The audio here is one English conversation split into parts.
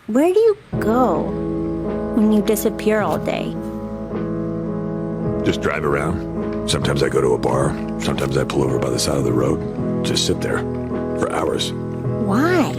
Where do you go when you disappear all day? Just drive around. Sometimes I go to a bar. Sometimes I pull over by the side of the road. Just sit there for hours. Why?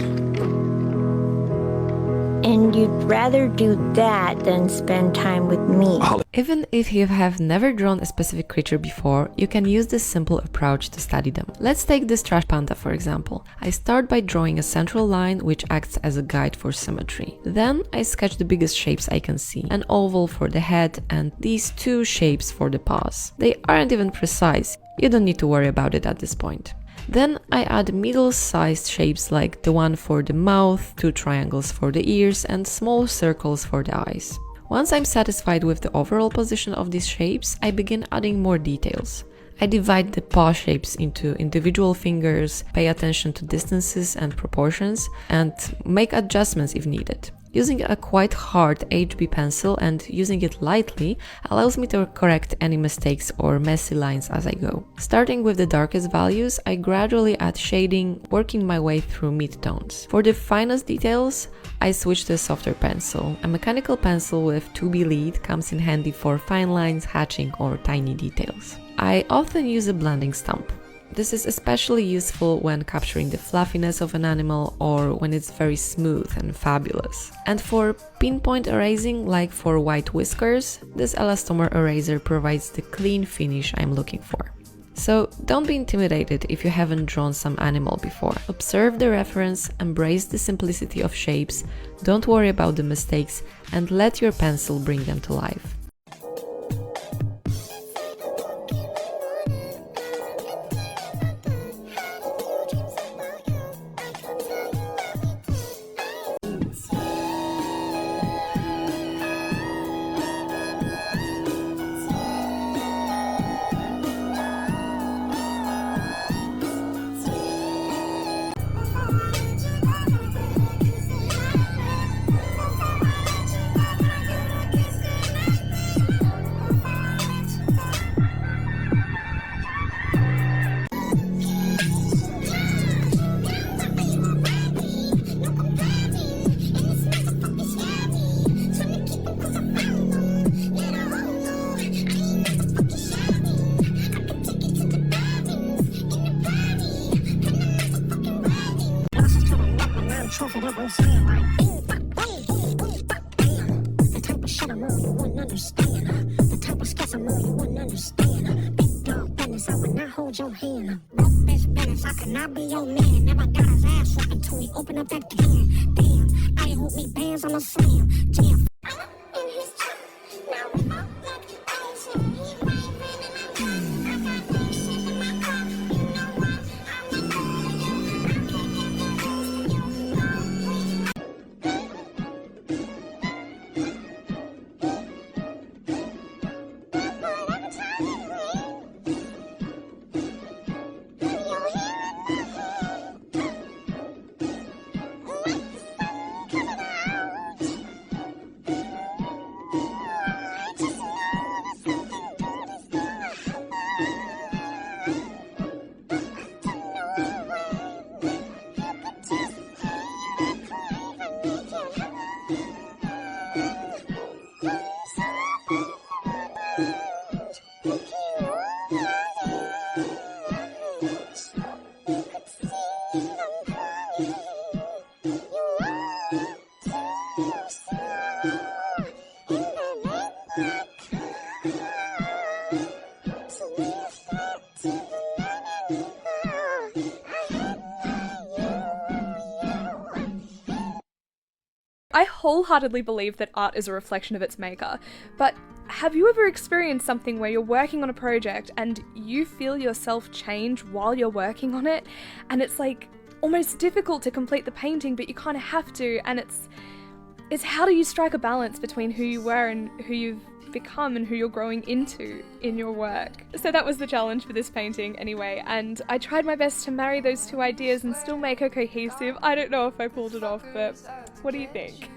And you'd rather do that than spend time with me. Even if you have never drawn a specific creature before, you can use this simple approach to study them. Let's take this trash panda for example. I start by drawing a central line which acts as a guide for symmetry. Then I sketch the biggest shapes I can see, an oval for the head and these two shapes for the paws. They aren't even precise, you don't need to worry about it at this point. Then I add middle-sized shapes like the one for the mouth, two triangles for the ears, and small circles for the eyes. Once I'm satisfied with the overall position of these shapes, I begin adding more details. I divide the paw shapes into individual fingers, pay attention to distances and proportions, and make adjustments if needed. Using a quite hard HB pencil and using it lightly allows me to correct any mistakes or messy lines as I go. Starting with the darkest values, I gradually add shading, working my way through mid-tones. For the finest details, I switch to a softer pencil. A mechanical pencil with 2B lead comes in handy for fine lines, hatching, or tiny details. I often use a blending stump. This is especially useful when capturing the fluffiness of an animal or when it's very smooth and fabulous. And for pinpoint erasing, like for white whiskers, this elastomer eraser provides the clean finish I'm looking for. So don't be intimidated if you haven't drawn some animal before. Observe the reference, embrace the simplicity of shapes, don't worry about the mistakes, and let your pencil bring them to life. The type of shit I know you wouldn't understand. The type of sketch I know you wouldn't understand. Big dog business, I would not hold your hand. Broke bitch business, I could not be your man. Never got his ass whooping till he open up that can. Damn, I hope me bands on the slam. Jam. In his trap, now we all like the ice and he raving and I got this shit in my cup. You know what? I'm the I wholeheartedly believe that art is a reflection of its maker, but have you ever experienced something where you're working on a project and you feel yourself change while you're working on it, and it's like almost difficult to complete the painting, but you kind of have to, and it's how do you strike a balance between who you were and who you've become and who you're growing into in your work? So that was the challenge for this painting anyway, and I tried my best to marry those two ideas and still make her cohesive. I don't know if I pulled it off, but what do you think?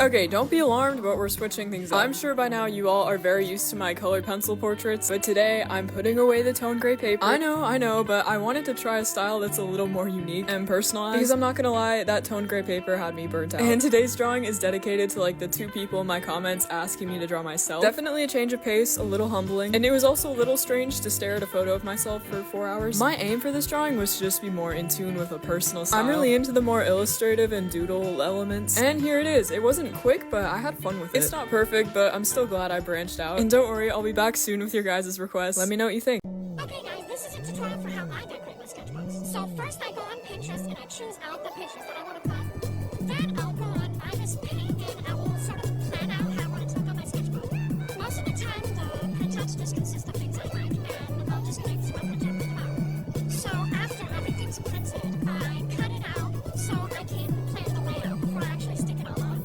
Okay, don't be alarmed, but we're switching things up. I'm sure by now you all are very used to my colored pencil portraits, but today I'm putting away the tone gray paper. I know, but I wanted to try a style that's a little more unique and personalized, because I'm not gonna lie, that tone gray paper had me burnt out. And today's drawing is dedicated to like the 2 people in my comments asking me to draw myself. Definitely a change of pace, a little humbling, and it was also a little strange to stare at a photo of myself for 4 hours. My aim for this drawing was to just be more in tune with a personal style. I'm really into the more illustrative and doodle elements, and here it is. It wasn't quick, but I had fun with it. It's not perfect, but I'm still glad I branched out. And don't worry, I'll be back soon with your guys' requests. Let me know what you think. Okay guys, this is a tutorial for how I decorate my sketchbooks. So first I go on Pinterest and I choose out the pictures that I want to cut. Then I'll go on 𝗪𝗲 and I will sort of plan out how I want it to look on my sketchbook. Most of the time the printouts just consist of things I like and I'll just connect to my printer and print them out. So after everything's printed, I cut it out so I can plan the layout before I actually stick it all on.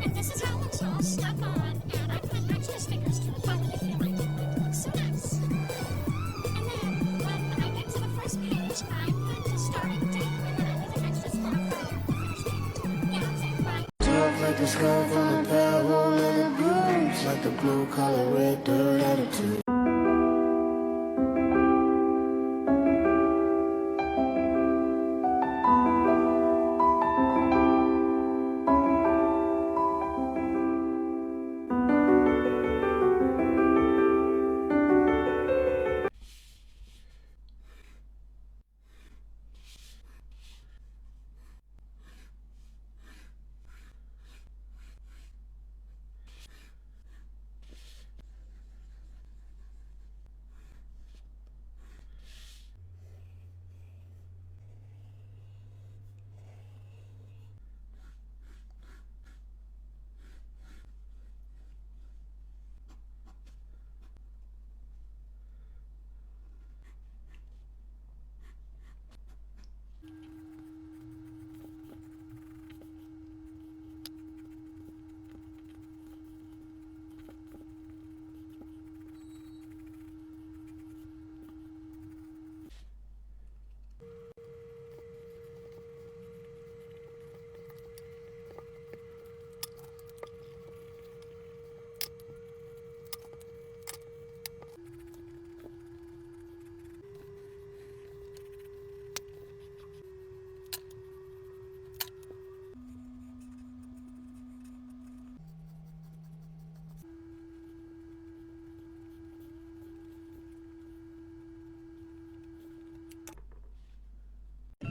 And this is how it looks all stuck on, and I put extra stickers to the bottom if you like it. It looks so nice. And then, when I get to the first page, I put the starting date, and then I leave an extra spot for the finish date. Yeah, that's it. Bye. Tough like the sky from a pair hole in the blues, like the blue collar red dirt attitude.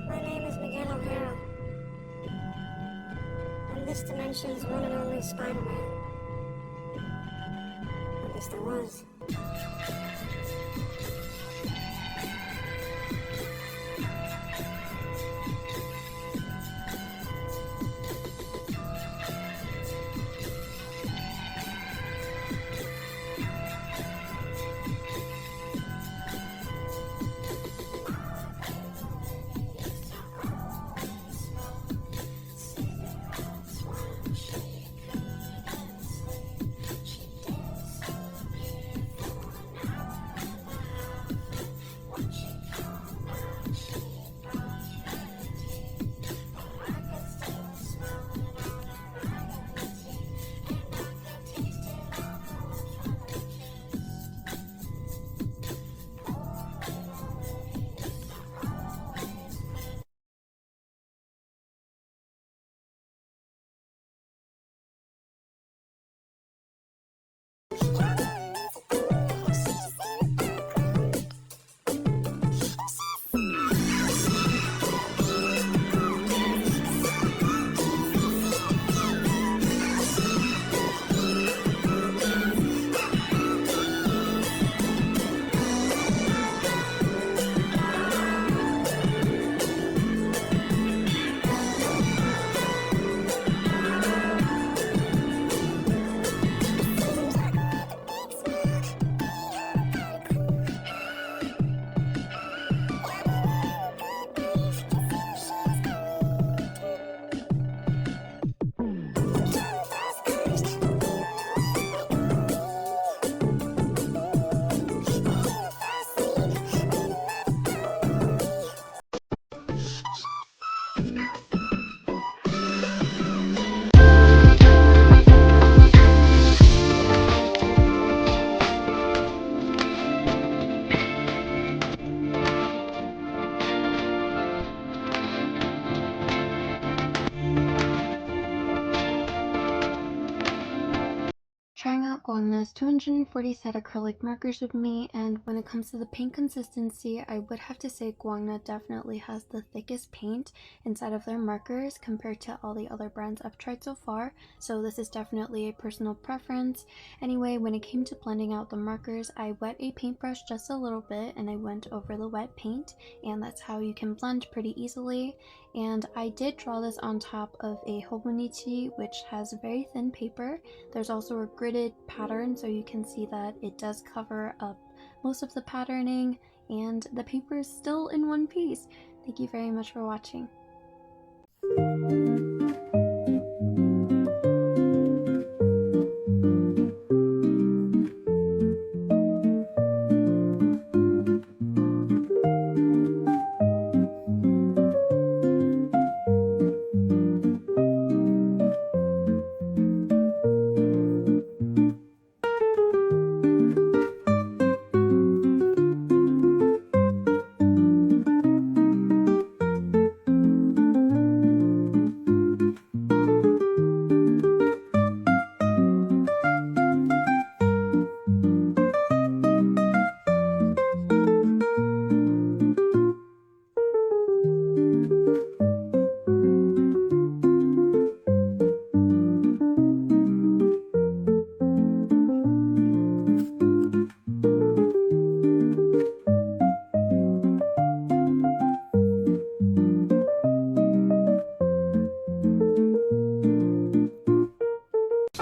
My name is Miguel O'Hara. I'm this dimension's one and only Spider-Man. At least I was. 𝘂𝗏's 240 set acrylic markers with me, and when it comes to the paint consistency, I would have to say 𝘂𝗏 definitely has the thickest paint inside of their markers compared to all the other brands I've tried so far, so this is definitely a personal preference. Anyway, when it came to blending out the markers, I wet a paintbrush just a little bit and I went over the wet paint, and that's how you can blend pretty easily. And I did draw this on top of a 𝗨𝗏𝗍, which has very thin paper. There's also a gridded pattern, so you can see that it does cover up most of the patterning, and the paper is still in one piece. Thank you very much for watching.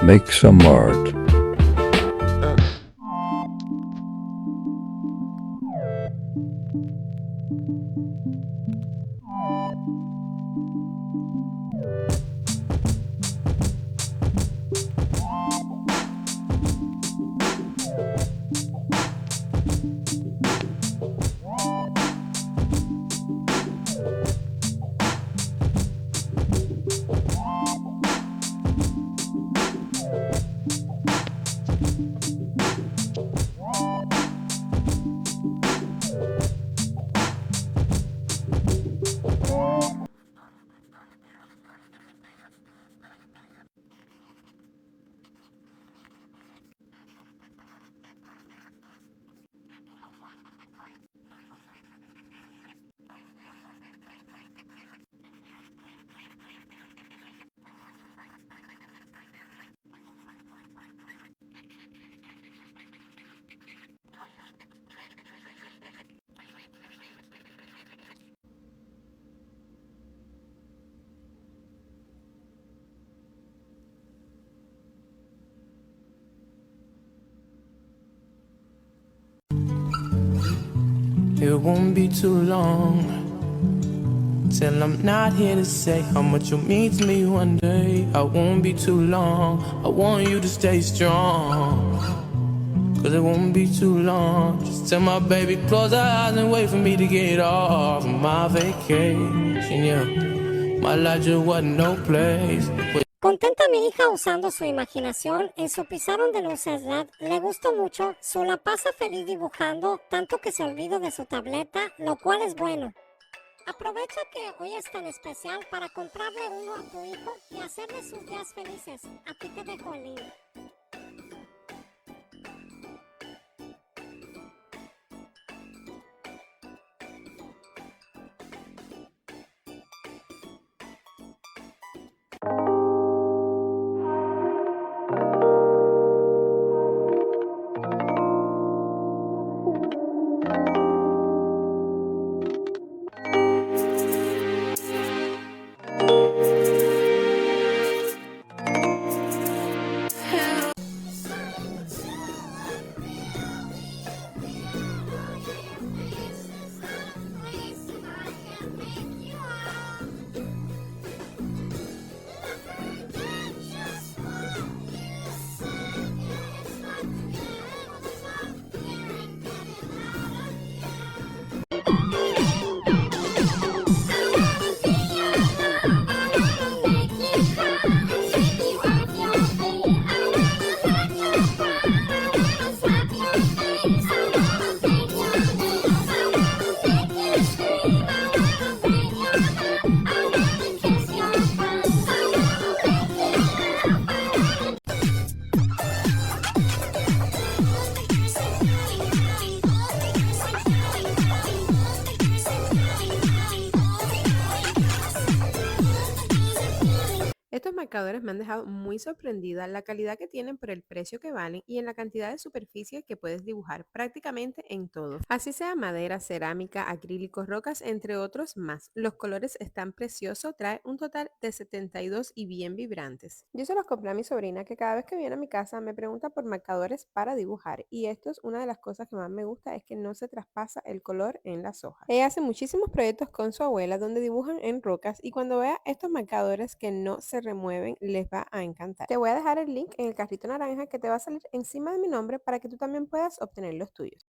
Make some art. It won't be too long till I'm not here to say how much you'll mean to me one day. I won't be too long, I want you to stay strong, cause it won't be too long. Just tell my baby close her eyes and wait for me to get off of my vacation, yeah. My life just wasn't no place. Contenta mi hija usando su imaginación en su pizarrón de luces LED. Le gustó mucho, su la pasa feliz dibujando, tanto que se olvida de su tableta, lo cual es bueno. Aprovecha que hoy es tan especial para comprarle uno a tu hijo y hacerle sus días felices. Aquí te dejo el link. Estos marcadores me han dejado muy sorprendida la calidad que tienen por el precio que valen y en la cantidad de superficie que puedes dibujar prácticamente en todo. Así sea madera, cerámica, acrílicos, rocas, entre otros más. Los colores están preciosos, trae un total de 72 y bien vibrantes. Yo se los compré a mi sobrina que cada vez que viene a mi casa me pregunta por marcadores para dibujar y esto es una de las cosas que más me gusta, es que no se traspasa el color en las hojas. Ella hace muchísimos proyectos con su abuela donde dibujan en rocas y cuando vea estos marcadores que no se remueven les va a encantar. Te voy a dejar el link en el carrito naranja que te va a salir encima de mi nombre para que tú también puedas obtener los tuyos.